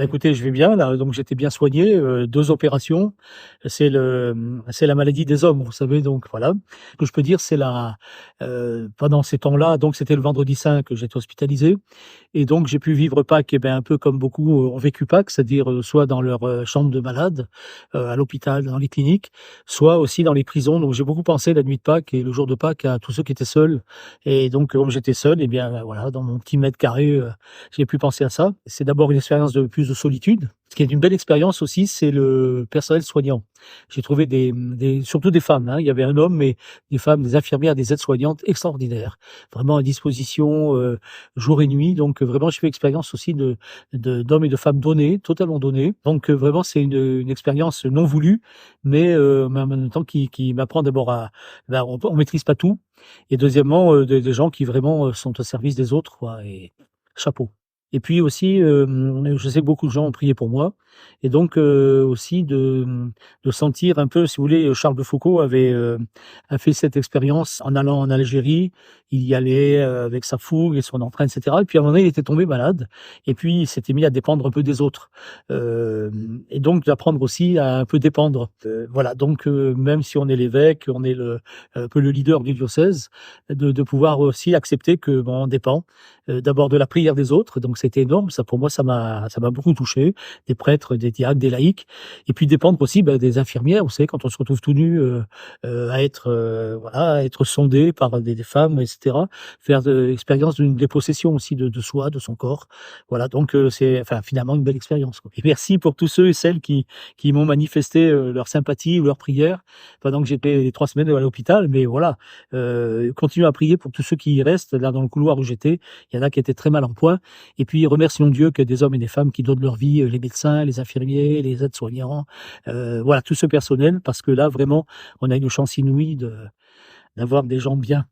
Écoutez, je vais bien là, donc j'étais bien soigné, 2 opérations. C'est la maladie des hommes, vous savez, donc voilà. Ce que je peux dire, c'est pendant ces temps-là, donc c'était le vendredi saint que j'étais hospitalisé et donc j'ai pu vivre Pâques, un peu comme beaucoup, ont vécu Pâques, c'est-à-dire, soit dans leur, chambre de malade, à l'hôpital, dans les cliniques, soit aussi dans les prisons. Donc j'ai beaucoup pensé la nuit de Pâques et le jour de Pâques à tous ceux qui étaient seuls et donc comme j'étais seul voilà, dans mon petit mètre carré, j'ai pu penser à ça. C'est d'abord une expérience de plus de solitude. Ce qui est une belle expérience aussi, c'est le personnel soignant. J'ai trouvé surtout des femmes, hein. Il y avait un homme, mais des femmes, des infirmières, des aides-soignantes extraordinaires, vraiment à disposition jour et nuit. Donc vraiment, j'ai fait expérience aussi d'hommes et de femmes donnés, totalement donnés. Donc vraiment, c'est une expérience non voulue, mais en même temps qui m'apprend d'abord on maîtrise pas tout, et deuxièmement, des gens qui vraiment sont au service des autres, quoi. Et chapeau. Et puis aussi, je sais que beaucoup de gens ont prié pour moi et donc aussi de sentir un peu, si vous voulez, Charles de Foucault a fait cette expérience en allant en Algérie. Il y allait, avec sa fougue et son entrain et cetera, et puis à un moment donné, il était tombé malade et puis il s'était mis à dépendre un peu des autres, et donc d'apprendre aussi à un peu dépendre. Voilà, donc même si on est l'évêque, on est un peu le leader du diocèse, de pouvoir aussi accepter que, bon, on dépend, d'abord de la prière des autres, donc c'était énorme. Ça, pour moi, ça m'a beaucoup touché. Des prêtres, des diacres, des laïcs, et puis dépendre aussi, des infirmières. Vous savez, quand on se retrouve tout nu, à être, voilà, à être sondé par des femmes, etc. Faire l'expérience d'une dépossession aussi de soi, de son corps. Voilà, donc c'est, enfin, finalement une belle expérience, quoi. Et merci pour tous ceux et celles qui m'ont manifesté leur sympathie ou leur prière pendant que j'étais les 3 semaines à l'hôpital. Mais voilà, continuez à prier pour tous ceux qui y restent là dans le couloir où j'étais. Il y en a qui étaient très mal en point. Et puis remercions Dieu que des hommes et des femmes qui donnent leur vie, les médecins, les infirmiers, les aides-soignants, voilà, tout ce personnel, parce que là vraiment, on a une chance inouïe d'avoir des gens bien.